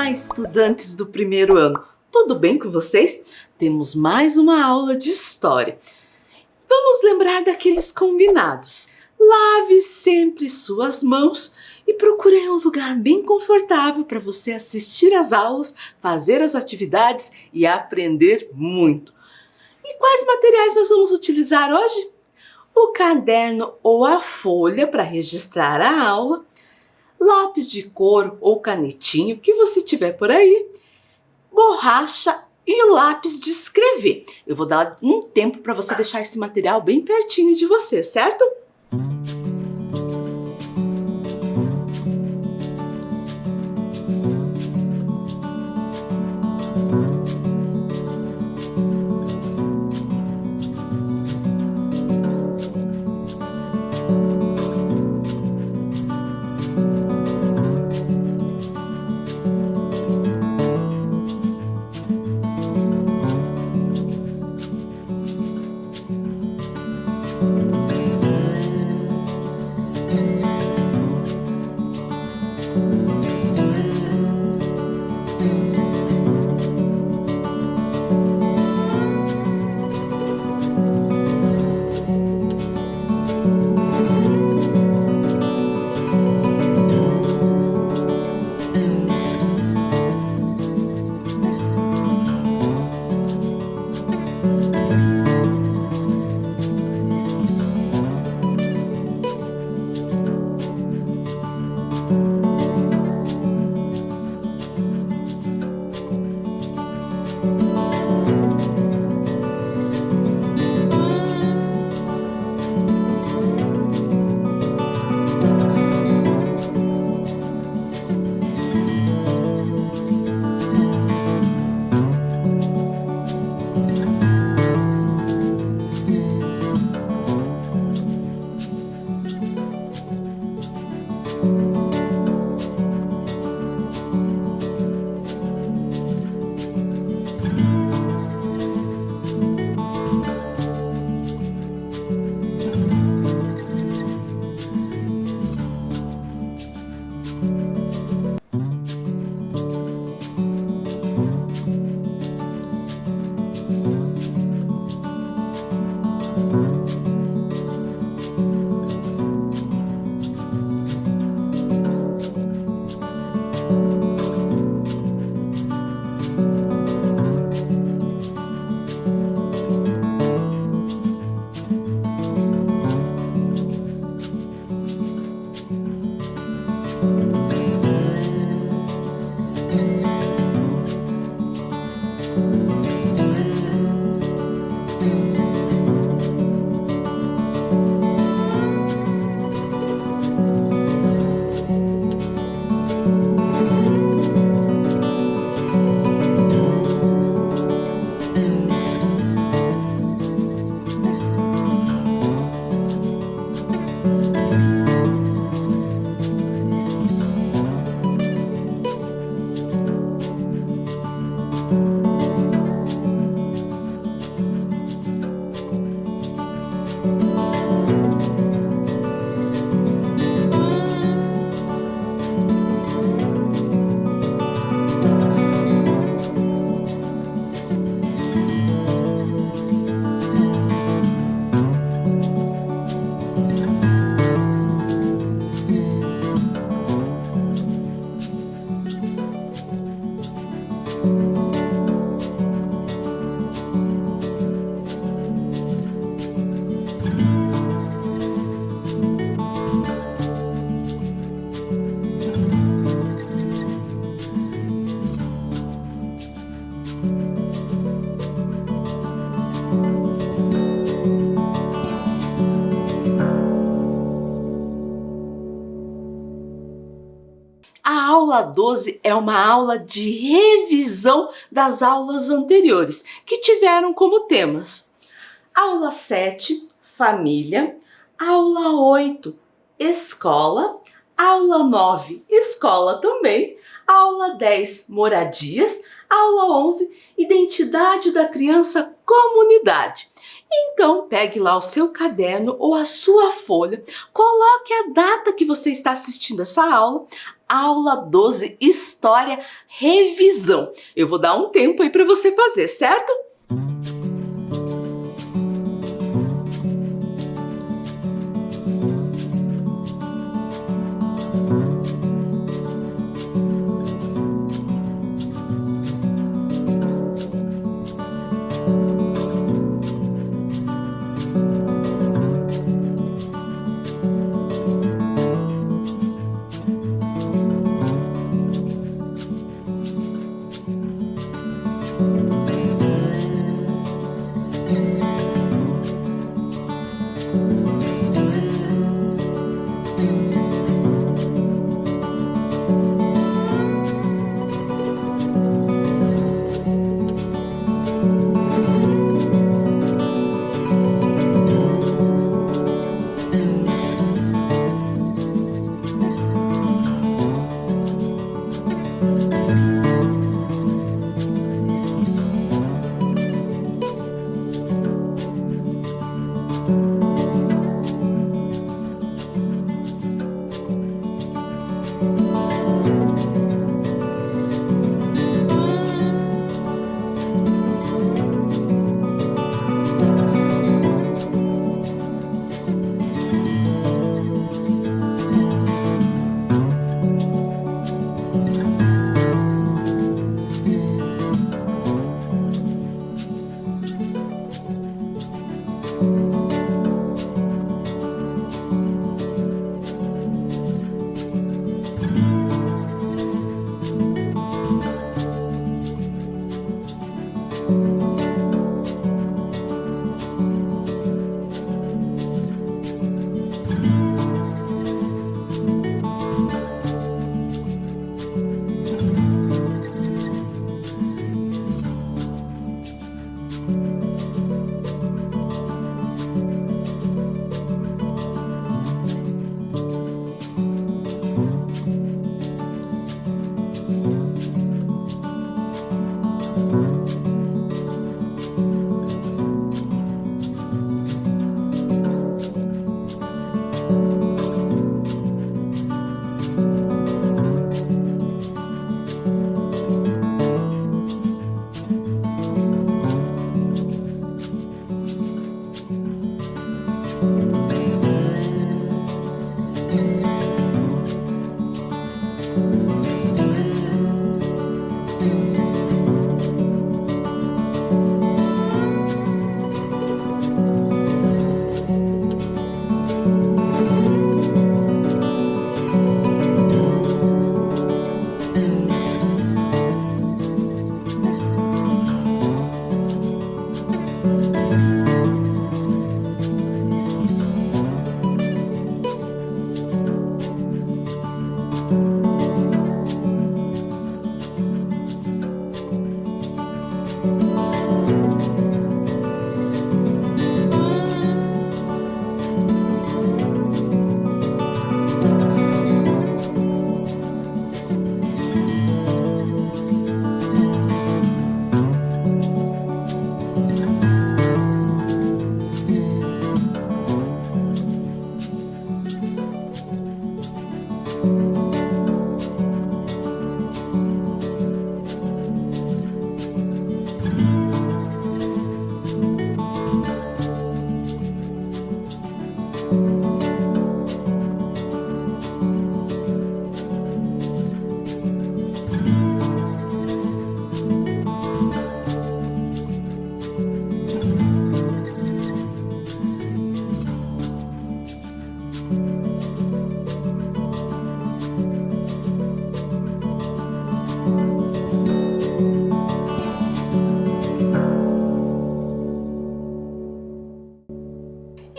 Olá, estudantes do primeiro ano! Tudo bem com vocês? Temos mais uma aula de história. Vamos lembrar daqueles combinados. Lave sempre suas mãos e procure um lugar bem confortável para você assistir às aulas, fazer as atividades e aprender muito. E quais materiais nós vamos utilizar hoje? O caderno ou a folha para registrar a aula, lápis de cor ou canetinho que você tiver por aí, borracha e lápis de escrever. Eu vou dar um tempo para você deixar esse material bem pertinho de você, certo? A aula 12 é uma aula de revisão das aulas anteriores, que tiveram como temas: aula 7, família; aula 8, escola; aula 9, escola também; aula 10, moradias; aula 11, identidade da criança, comunidade. Então, pegue lá o seu caderno ou a sua folha, coloque a data que você está assistindo essa aula, aula 12, História, revisão. Eu vou dar um tempo aí para você fazer, certo?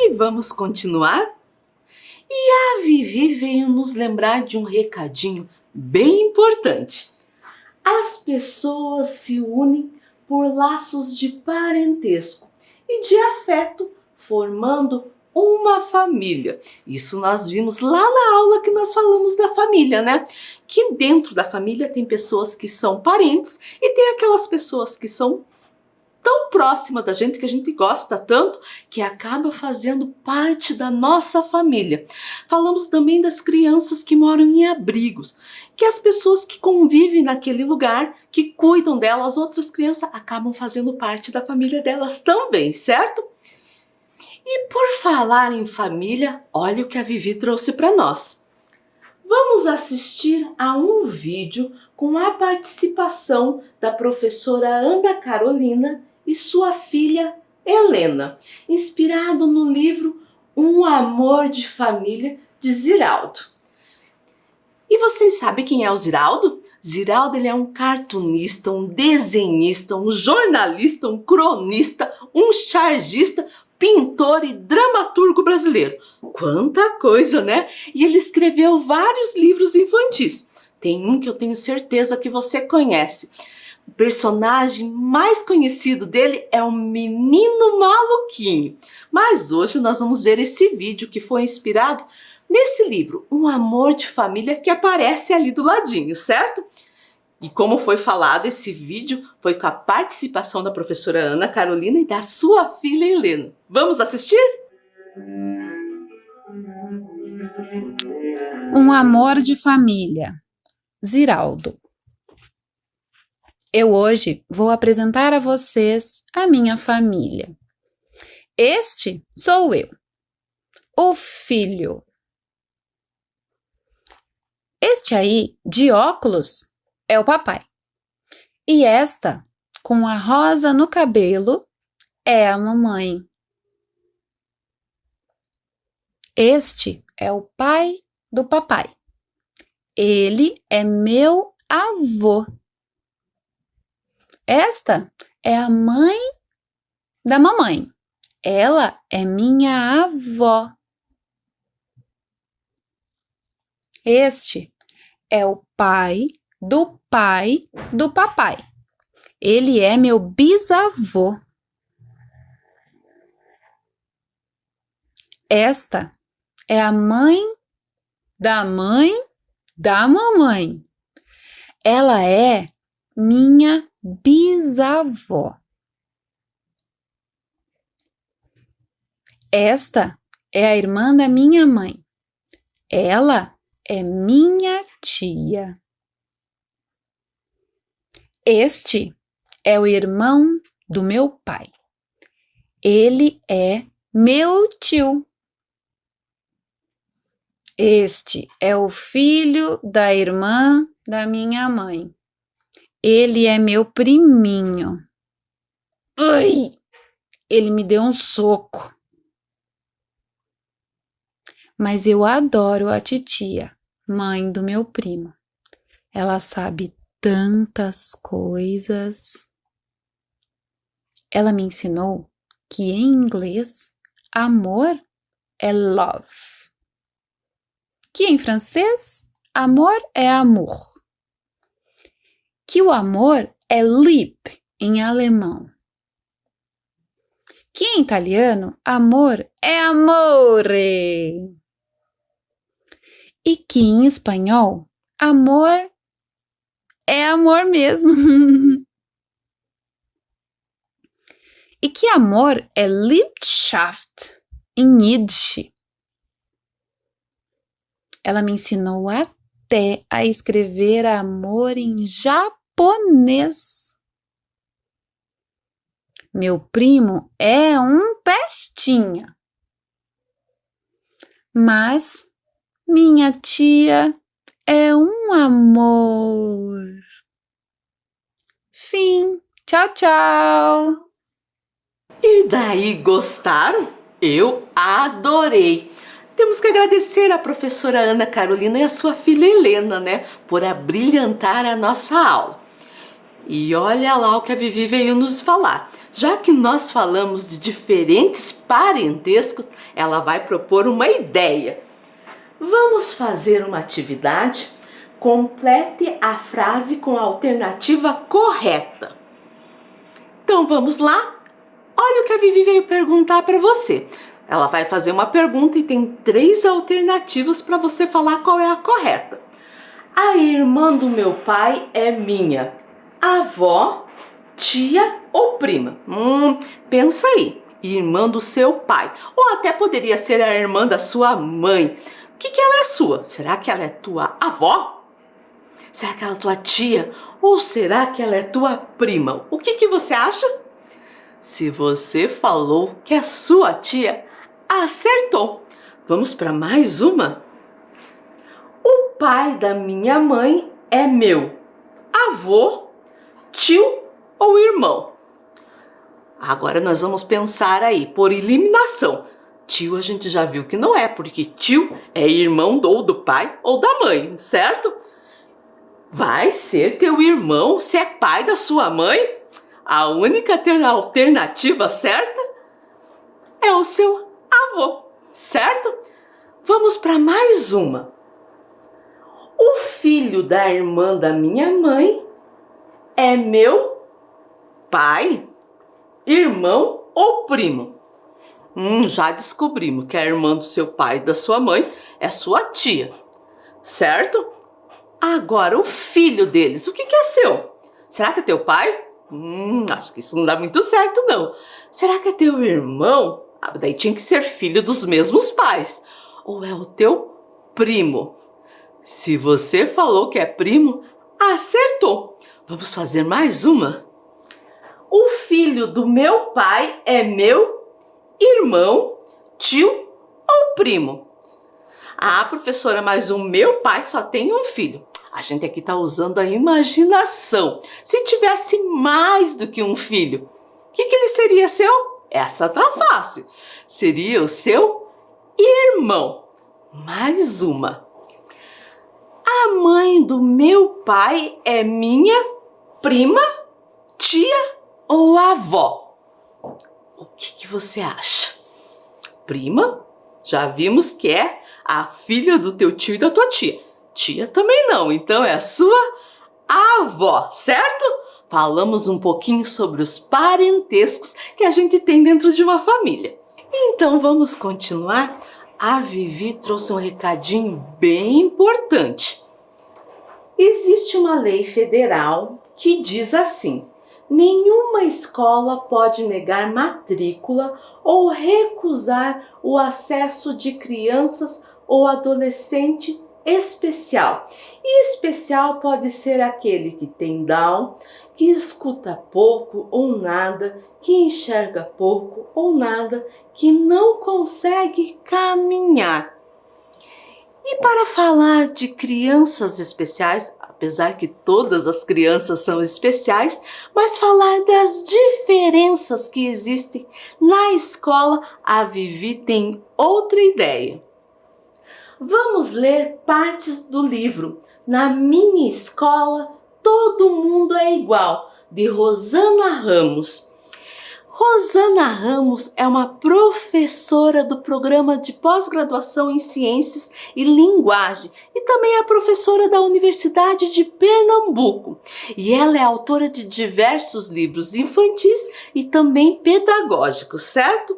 E vamos continuar? E a Vivi veio nos lembrar de um recadinho bem importante. As pessoas se unem por laços de parentesco e de afeto, formando uma família. Isso nós vimos lá na aula que nós falamos da família, né? Que dentro da família tem pessoas que são parentes e tem aquelas pessoas que são tão próxima da gente, que a gente gosta tanto, que acaba fazendo parte da nossa família. Falamos também das crianças que moram em abrigos, que as pessoas que convivem naquele lugar, que cuidam delas, as outras crianças acabam fazendo parte da família delas também, certo? E por falar em família, olha o que a Vivi trouxe para nós. Vamos assistir a um vídeo com a participação da professora Ana Carolina e sua filha Helena, inspirado no livro Um Amor de Família, de Ziraldo. E vocês sabem quem é o Ziraldo? Ziraldo, ele é um cartunista, um desenhista, um jornalista, um cronista, um chargista, pintor e dramaturgo brasileiro. Quanta coisa, né? E ele escreveu vários livros infantis. Tem um que eu tenho certeza que você conhece. O personagem mais conhecido dele é o Menino Maluquinho. Mas hoje nós vamos ver esse vídeo que foi inspirado nesse livro, Um Amor de Família, que aparece ali do ladinho, certo? E como foi falado, esse vídeo foi com a participação da professora Ana Carolina e da sua filha Helena. Vamos assistir? Um Amor de Família, Ziraldo. Eu hoje vou apresentar a vocês a minha família. Este sou eu, o filho. Este aí, de óculos, é o papai. E esta, com a rosa no cabelo, é a mamãe. Este é o pai do papai. Ele é meu avô. Esta é a mãe da mamãe. Ela é minha avó. Este é o pai do papai. Ele é meu bisavô. Esta é a mãe da mamãe. Ela é minha bisavó. Esta é a irmã da minha mãe. Ela é minha tia. Este é o irmão do meu pai. Ele é meu tio. Este é o filho da irmã da minha mãe. Ele é meu priminho. Ai! Ele me deu um soco. Mas eu adoro a titia, mãe do meu primo. Ela sabe tantas coisas. Ela me ensinou que em inglês amor é love, que em francês amor é amour, que o amor é lieb em alemão, que em italiano amor é amore, e que em espanhol amor é amor mesmo. E que amor é Liebschaft em Yiddish. Ela me ensinou até a escrever amor em japonês. Meu primo é um pestinha. Mas minha tia é um amor. Fim. Tchau, tchau. E daí, gostaram? Eu adorei! Temos que agradecer à professora Ana Carolina e a sua filha Helena, né? Por abrilhantar a nossa aula. E olha lá o que a Vivi veio nos falar. Já que nós falamos de diferentes parentescos, ela vai propor uma ideia. Vamos fazer uma atividade? Complete a frase com a alternativa correta. Então vamos lá? Olha o que a Vivi veio perguntar para você. Ela vai fazer uma pergunta e tem 3 alternativas para você falar qual é a correta. A irmã do meu pai é minha avó, tia ou prima? Pensa aí. Irmã do seu pai. Ou até poderia ser a irmã da sua mãe. O que ela é sua? Será que ela é tua avó? Será que ela é tua tia? Ou será que ela é tua prima? O que você acha? Se você falou que é sua tia, acertou. Vamos para mais uma? O pai da minha mãe é meu avô, tio ou irmão? Agora nós vamos pensar aí, por eliminação. Tio a gente já viu que não é, porque tio é irmão ou do pai ou da mãe, certo? Vai ser teu irmão se é pai da sua mãe? A única alternativa certa é o seu avô, certo? Vamos para mais uma. O filho da irmã da minha mãe é meu pai, irmão ou primo? Já descobrimos que a irmã do seu pai e da sua mãe é sua tia, certo? Agora, o filho deles, o que é seu? Será que é teu pai? Acho que isso não dá muito certo, não. Será que é teu irmão? Daí tinha que ser filho dos mesmos pais. Ou é o teu primo? Se você falou que é primo, acertou. Vamos fazer mais uma? O filho do meu pai é meu irmão, tio ou primo? Professora, mas o meu pai só tem um filho. A gente aqui está usando a imaginação. Se tivesse mais do que um filho, o que ele seria seu? Essa tá fácil. Seria o seu irmão. Mais uma. A mãe do meu pai é minha prima, tia ou avó? O que você acha? Prima? Já vimos que é a filha do teu tio e da tua tia. Tia também não, então é a sua avó, certo? Falamos um pouquinho sobre os parentescos que a gente tem dentro de uma família. Então vamos continuar? A Vivi trouxe um recadinho bem importante. Existe uma lei federal que diz assim: nenhuma escola pode negar matrícula ou recusar o acesso de crianças ou adolescente especial. E especial pode ser aquele que tem Down, que escuta pouco ou nada, que enxerga pouco ou nada, que não consegue caminhar. E para falar de crianças especiais, apesar que todas as crianças são especiais, mas falar das diferenças que existem na escola, a Vivi tem outra ideia. Vamos ler partes do livro Na Minha Escola, Todo Mundo é Igual, de Rosana Ramos. Rosana Ramos é uma professora do programa de pós-graduação em Ciências e Linguagem e também é professora da Universidade de Pernambuco. E ela é autora de diversos livros infantis e também pedagógicos, certo?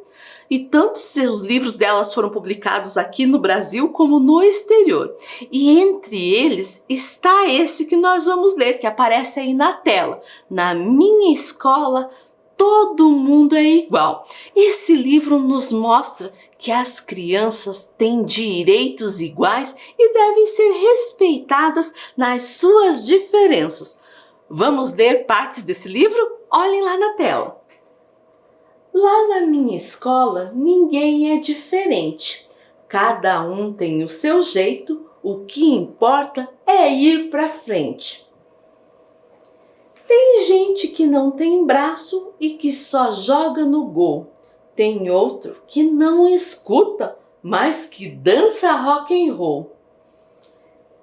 E tantos os livros delas foram publicados aqui no Brasil como no exterior. E entre eles está esse que nós vamos ler, que aparece aí na tela. Na Minha Escola, Todo Mundo é Igual. Esse livro nos mostra que as crianças têm direitos iguais e devem ser respeitadas nas suas diferenças. Vamos ler partes desse livro? Olhem lá na tela. Lá na minha escola, ninguém é diferente. Cada um tem o seu jeito, o que importa é ir para frente. Tem gente que não tem braço e que só joga no gol. Tem outro que não escuta, mas que dança rock and roll.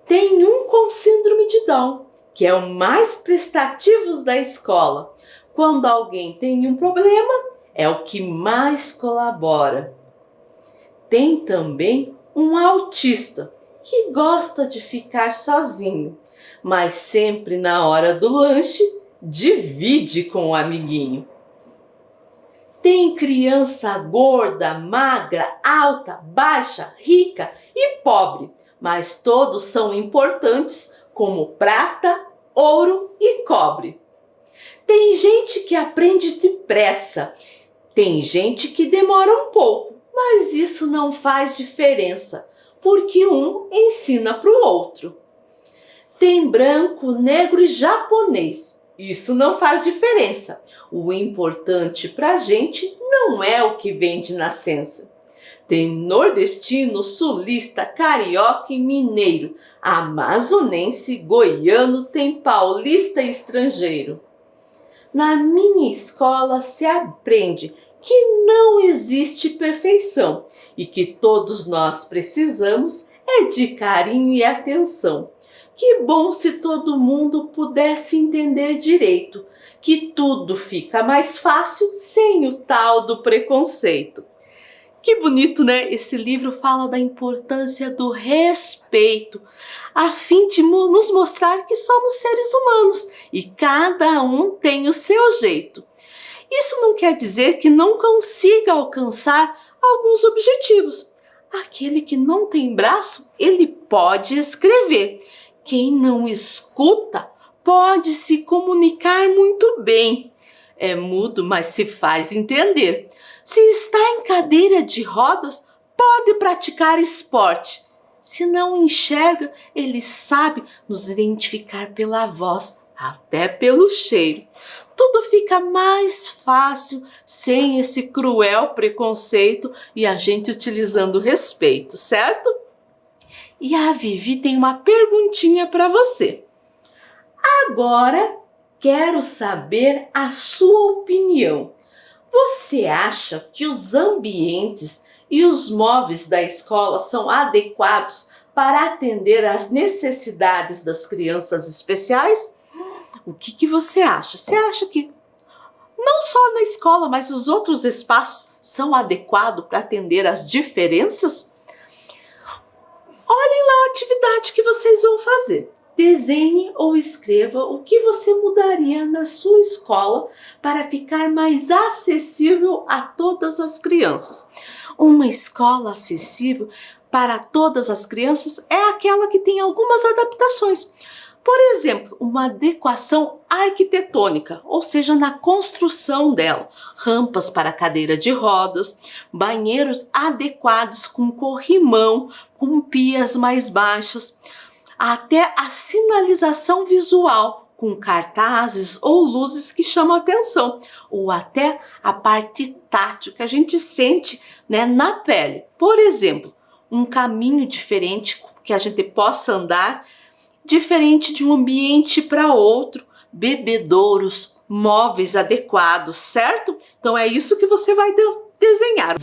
Tem um com síndrome de Down, que é o mais prestativo da escola. Quando alguém tem um problema, é o que mais colabora. Tem também um autista que gosta de ficar sozinho, mas sempre na hora do lanche divide com o amiguinho. Tem criança gorda, magra, alta, baixa, rica e pobre, mas todos são importantes como prata, ouro e cobre. Tem gente que aprende depressa, tem gente que demora um pouco, mas isso não faz diferença, porque um ensina para o outro. Tem branco, negro e japonês. Isso não faz diferença. O importante para a gente não é o que vem de nascença. Tem nordestino, sulista, carioca e mineiro, amazonense, goiano, tem paulista e estrangeiro. Na minha escola se aprende que não existe perfeição e que todos nós precisamos é de carinho e atenção. Que bom se todo mundo pudesse entender direito, que tudo fica mais fácil sem o tal do preconceito. Que bonito, né? Esse livro fala da importância do respeito, a fim de nos mostrar que somos seres humanos e cada um tem o seu jeito. Isso não quer dizer que não consiga alcançar alguns objetivos. Aquele que não tem braço, ele pode escrever. Quem não escuta pode se comunicar muito bem. É mudo, mas se faz entender. Se está em cadeira de rodas, pode praticar esporte. Se não enxerga, ele sabe nos identificar pela voz, até pelo cheiro. Tudo fica mais fácil sem esse cruel preconceito e a gente utilizando o respeito, certo? E a Vivi tem uma perguntinha para você. Agora quero saber a sua opinião. Você acha que os ambientes e os móveis da escola são adequados para atender às necessidades das crianças especiais? O que você acha? Você acha que não só na escola, mas os outros espaços são adequados para atender às diferenças? Olhem lá a atividade que vocês vão fazer. Desenhe ou escreva o que você mudaria na sua escola para ficar mais acessível a todas as crianças. Uma escola acessível para todas as crianças é aquela que tem algumas adaptações. Por exemplo, uma adequação arquitetônica, ou seja, na construção dela, rampas para cadeira de rodas, banheiros adequados com corrimão, com pias mais baixas, até a sinalização visual, com cartazes ou luzes que chamam a atenção, ou até a parte tátil que a gente sente, né, na pele. Por exemplo, um caminho diferente que a gente possa andar, diferente de um ambiente para outro, bebedouros, móveis adequados, certo? Então é isso que você vai desenhar.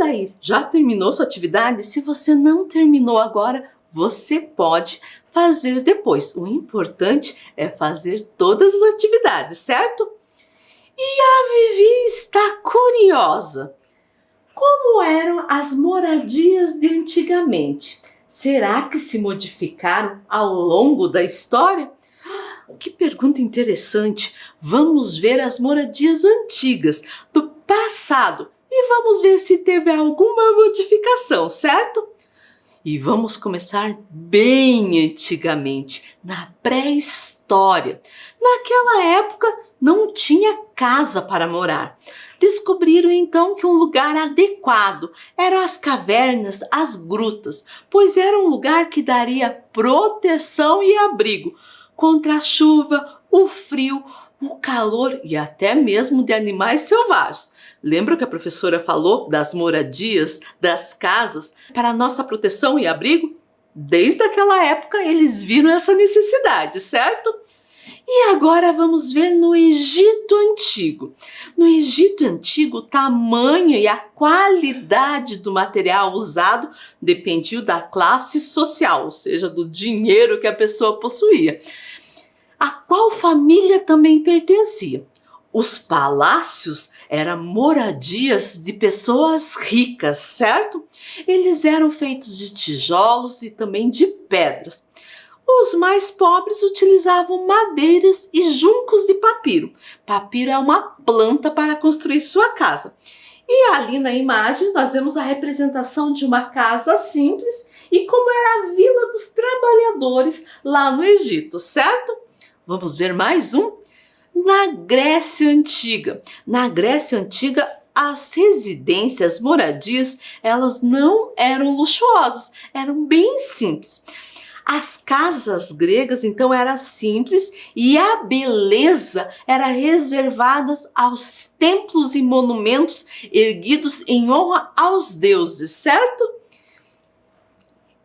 daí, já terminou sua atividade? Se você não terminou agora, você pode fazer depois. O importante é fazer todas as atividades, certo? E a Vivi está curiosa. Como eram as moradias de antigamente? Será que se modificaram ao longo da história? Que pergunta interessante! Vamos ver as moradias antigas, do passado, e vamos ver se teve alguma modificação, certo? E vamos começar bem antigamente, na pré-história. Naquela época não tinha casa para morar. Descobriram então que um lugar adequado eram as cavernas, as grutas, pois era um lugar que daria proteção e abrigo contra a chuva, o frio, o calor e até mesmo de animais selvagens. Lembra que a professora falou das moradias, das casas para nossa proteção e abrigo? Desde aquela época eles viram essa necessidade, certo? E agora vamos ver no Egito Antigo. No Egito Antigo, o tamanho e a qualidade do material usado dependiam da classe social, ou seja, do dinheiro que a pessoa possuía, a qual família também pertencia. Os palácios eram moradias de pessoas ricas, certo? Eles eram feitos de tijolos e também de pedras. Os mais pobres utilizavam madeiras e juncos de papiro. Papiro é uma planta para construir sua casa. E ali na imagem nós vemos a representação de uma casa simples e como era a vila dos trabalhadores lá no Egito, certo? Vamos ver mais um? Na Grécia Antiga. Na Grécia Antiga, as residências, moradias, elas não eram luxuosas, eram bem simples. As casas gregas, então, eram simples e a beleza era reservada aos templos e monumentos erguidos em honra aos deuses, certo?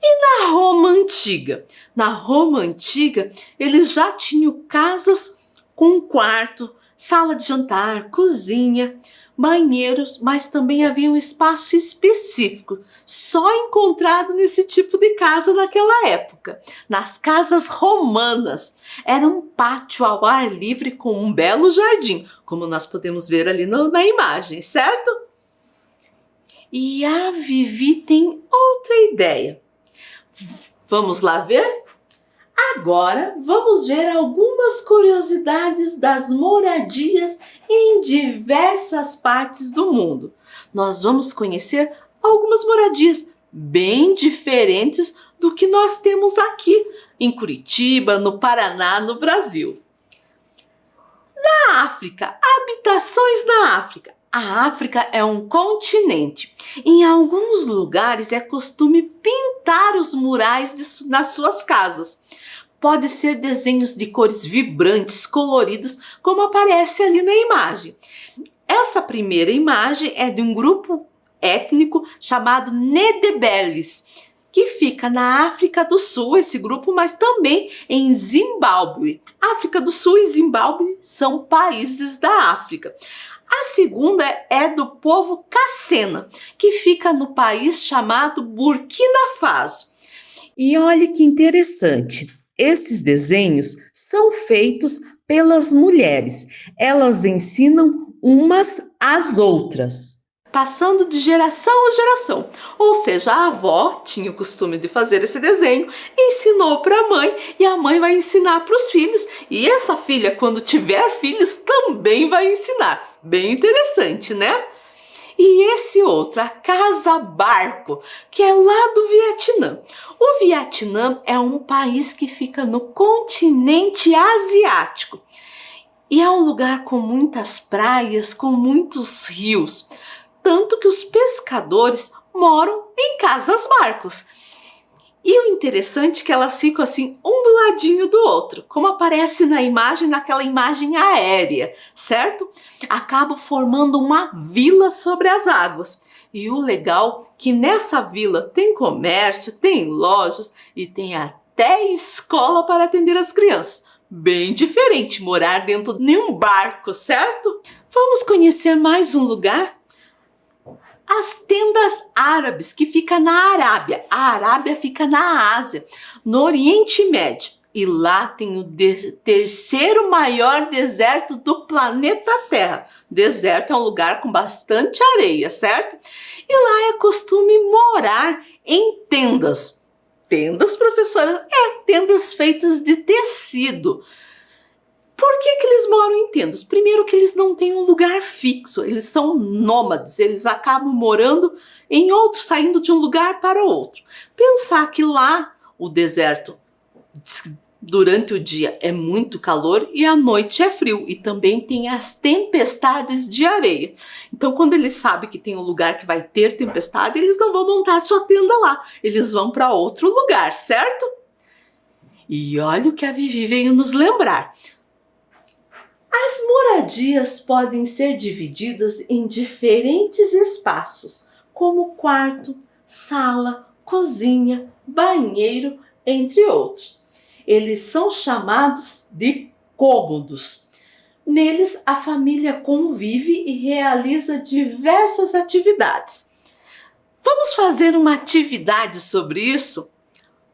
E na Roma Antiga? Na Roma Antiga, eles já tinham casas com quarto, sala de jantar, cozinha, banheiros, mas também havia um espaço específico, só encontrado nesse tipo de casa naquela época. Nas casas romanas, era um pátio ao ar livre com um belo jardim, como nós podemos ver ali na imagem, certo? E a Vivi tem outra ideia. Vamos lá ver? Agora vamos ver algumas curiosidades das moradias em diversas partes do mundo. Nós vamos conhecer algumas moradias bem diferentes do que nós temos aqui em Curitiba, no Paraná, no Brasil. Na África, habitações na África. A África é um continente. Em alguns lugares é costume pintar os murais nas suas casas. Pode ser desenhos de cores vibrantes, coloridos, como aparece ali na imagem. Essa primeira imagem é de um grupo étnico chamado Nedebeles, que fica na África do Sul, esse grupo, mas também em Zimbábue. África do Sul e Zimbábue são países da África. A segunda é do povo Cassena, que fica no país chamado Burkina Faso. E olha que interessante. Esses desenhos são feitos pelas mulheres. Elas ensinam umas às outras, passando de geração a geração. Ou seja, a avó tinha o costume de fazer esse desenho, ensinou para a mãe e a mãe vai ensinar para os filhos. E essa filha, quando tiver filhos, também vai ensinar. Bem interessante, né? E esse outro, a Casa Barco, que é lá do Vietnã. O Vietnã é um país que fica no continente asiático. E é um lugar com muitas praias, com muitos rios. Tanto que os pescadores moram em casas-barcos. E o interessante é que elas ficam assim, um do ladinho do outro, como aparece na imagem, naquela imagem aérea, certo? Acabam formando uma vila sobre as águas. E o legal é que nessa vila tem comércio, tem lojas e tem até escola para atender as crianças. Bem diferente morar dentro de um barco, certo? Vamos conhecer mais um lugar? as tendas árabes, que fica na Arábia. A Arábia fica na Ásia, no Oriente Médio. E lá tem o terceiro maior deserto do planeta Terra. Deserto é um lugar com bastante areia, certo? E lá é costume morar em tendas. Tendas, professora? Tendas feitas de tecido. Por que eles moram em tendas? Primeiro que eles não têm um lugar fixo, eles são nômades, eles acabam morando em outro, saindo de um lugar para outro. Pensar que lá o deserto, durante o dia é muito calor e à noite é frio, e também tem as tempestades de areia. Então quando eles sabem que tem um lugar que vai ter tempestade, eles não vão montar sua tenda lá, eles vão para outro lugar, certo? E olha o que a Vivi veio nos lembrar. As moradias podem ser divididas em diferentes espaços, como quarto, sala, cozinha, banheiro, entre outros. Eles são chamados de cômodos. Neles, a família convive e realiza diversas atividades. Vamos fazer uma atividade sobre isso?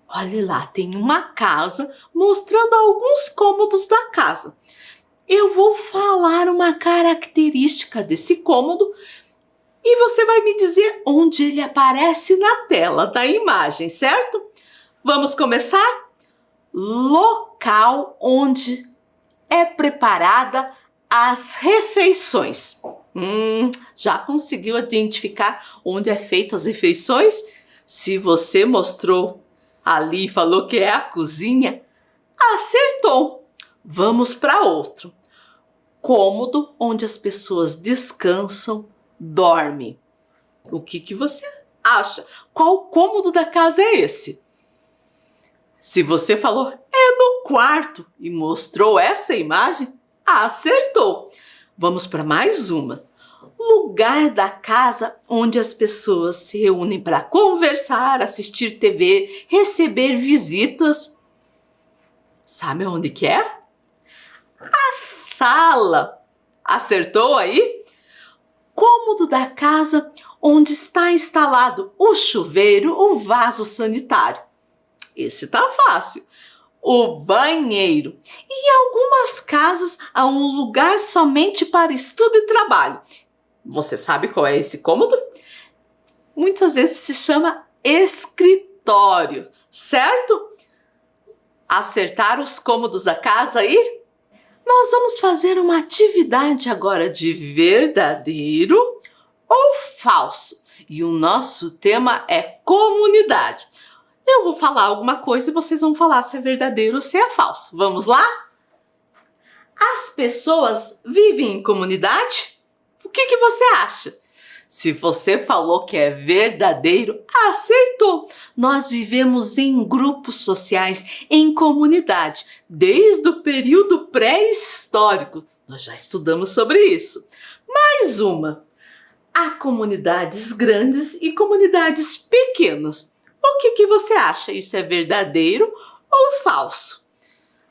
Olhe lá, tem uma casa mostrando alguns cômodos da casa. Eu vou falar uma característica desse cômodo e você vai me dizer onde ele aparece na tela da imagem, certo? Vamos começar? Local onde é preparada as refeições. Já conseguiu identificar onde é feita as refeições? Se você mostrou ali e falou que é a cozinha, acertou. Vamos para outro. Cômodo onde as pessoas descansam, dormem. O que você acha? Qual cômodo da casa é esse? Se você falou, é no quarto e mostrou essa imagem, acertou. Vamos para mais uma. Lugar da casa onde as pessoas se reúnem para conversar, assistir TV, receber visitas. Sabe onde que é? A sala. Acertou aí? Cômodo da casa onde está instalado o chuveiro, o vaso sanitário. Esse tá fácil. O banheiro. E em algumas casas há um lugar somente para estudo e trabalho. Você sabe qual é esse cômodo? Muitas vezes se chama escritório, certo? Acertaram os cômodos da casa aí? Nós vamos fazer uma atividade agora de verdadeiro ou falso. E o nosso tema é comunidade. Eu vou falar alguma coisa e vocês vão falar se é verdadeiro ou se é falso. Vamos lá? As pessoas vivem em comunidade? O que você acha? Se você falou que é verdadeiro, acertou! Nós vivemos em grupos sociais, em comunidade, desde o período pré-histórico. Nós já estudamos sobre isso. Mais uma. Há comunidades grandes e comunidades pequenas. O que você acha? Isso é verdadeiro ou falso?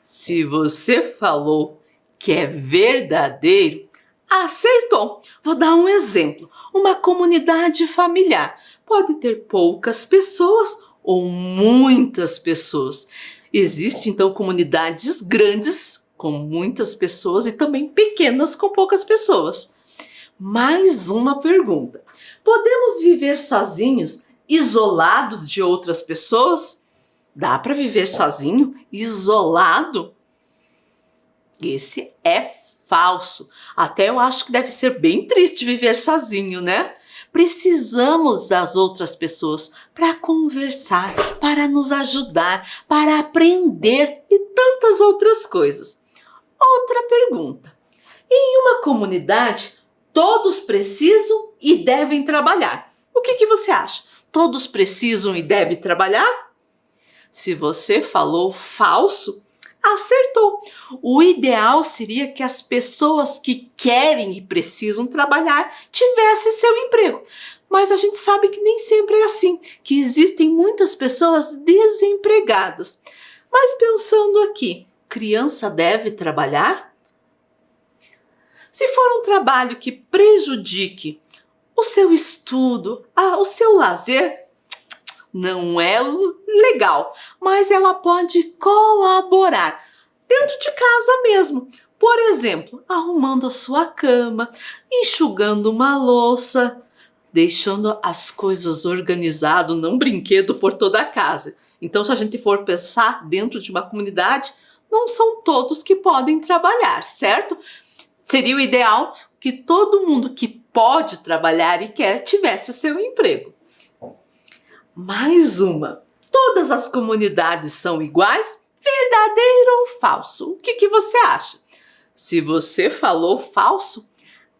Se você falou que é verdadeiro, acertou! Vou dar um exemplo. Uma comunidade familiar pode ter poucas pessoas ou muitas pessoas. Existem, então, comunidades grandes com muitas pessoas e também pequenas com poucas pessoas. Mais uma pergunta. Podemos viver sozinhos, isolados de outras pessoas? Dá para viver sozinho, isolado? Esse é falso. Até eu acho que deve ser bem triste viver sozinho, né? Precisamos das outras pessoas para conversar, para nos ajudar, para aprender e tantas outras coisas. Outra pergunta. Em uma comunidade, todos precisam e devem trabalhar. O que você acha? Todos precisam e devem trabalhar? Se você falou falso, acertou. O ideal seria que as pessoas que querem e precisam trabalhar tivessem seu emprego. Mas a gente sabe que nem sempre é assim, que existem muitas pessoas desempregadas. Mas pensando aqui, criança deve trabalhar? Se for um trabalho que prejudique O seu estudo, o seu lazer não é legal, mas ela pode colaborar dentro de casa mesmo. Por exemplo, arrumando a sua cama, enxugando uma louça, deixando as coisas organizadas, não brinquedo por toda a casa. Então, se a gente for pensar dentro de uma comunidade, não são todos que podem trabalhar, certo? Seria o ideal que todo mundo que pode trabalhar e quer tivesse o seu emprego. Mais uma. Todas as comunidades são iguais? Verdadeiro ou falso? O que você acha? Se você falou falso,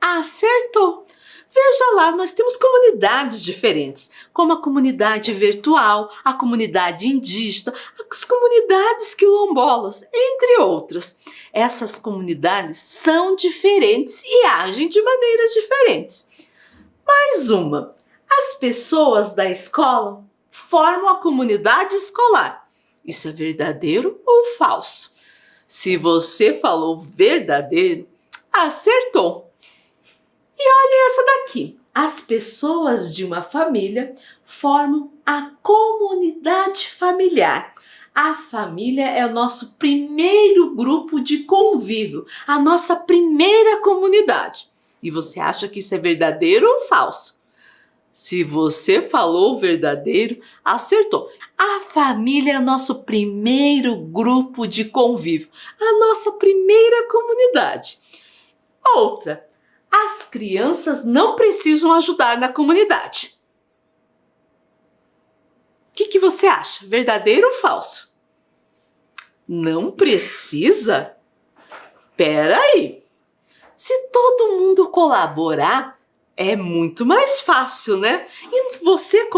acertou. Veja lá, nós temos comunidades diferentes, como a comunidade virtual, a comunidade indígena, as comunidades quilombolas, entre outras. Essas comunidades são diferentes e agem de maneiras diferentes. Mais uma. As pessoas da escola formam a comunidade escolar. Isso é verdadeiro ou falso? Se você falou verdadeiro, acertou. E olha essa daqui. As pessoas de uma família formam a comunidade familiar. A família é o nosso primeiro grupo de convívio, a nossa primeira comunidade. E você acha que isso é verdadeiro ou falso? Se você falou verdadeiro, acertou. A família é o nosso primeiro grupo de convívio, a nossa primeira comunidade. Outra. As crianças não precisam ajudar na comunidade. O que você acha? Verdadeiro ou falso? Não precisa? Pera aí. Se todo mundo colaborar, é muito mais fácil, né? E você,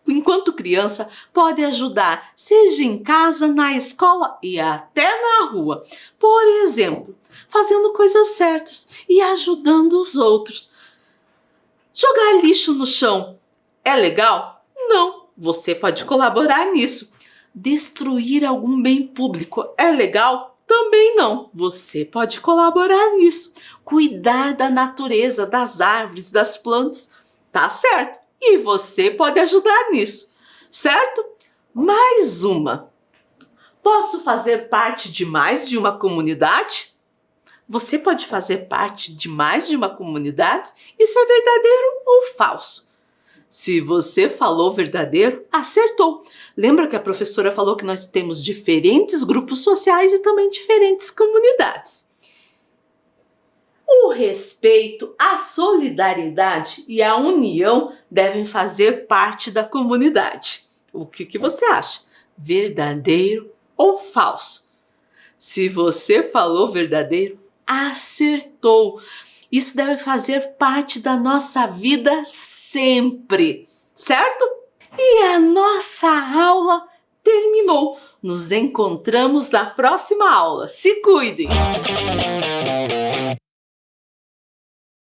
enquanto criança, pode ajudar, seja em casa, na escola e até na rua. Por exemplo, fazendo coisas certas e ajudando os outros. Jogar lixo no chão é legal? Não, você pode colaborar nisso. Destruir algum bem público é legal? Também não, você pode colaborar nisso. Cuidar da natureza, das árvores, das plantas, tá certo. E você pode ajudar nisso, certo? Mais uma. Posso fazer parte de mais de uma comunidade? Você pode fazer parte de mais de uma comunidade? Isso é verdadeiro ou falso? Se você falou verdadeiro, acertou. Lembra que a professora falou que nós temos diferentes grupos sociais e também diferentes comunidades. O respeito, a solidariedade e a união devem fazer parte da comunidade. O que você acha? Verdadeiro ou falso? Se você falou verdadeiro, acertou. Isso deve fazer parte da nossa vida sempre, certo? E a nossa aula terminou. Nos encontramos na próxima aula. Se cuidem!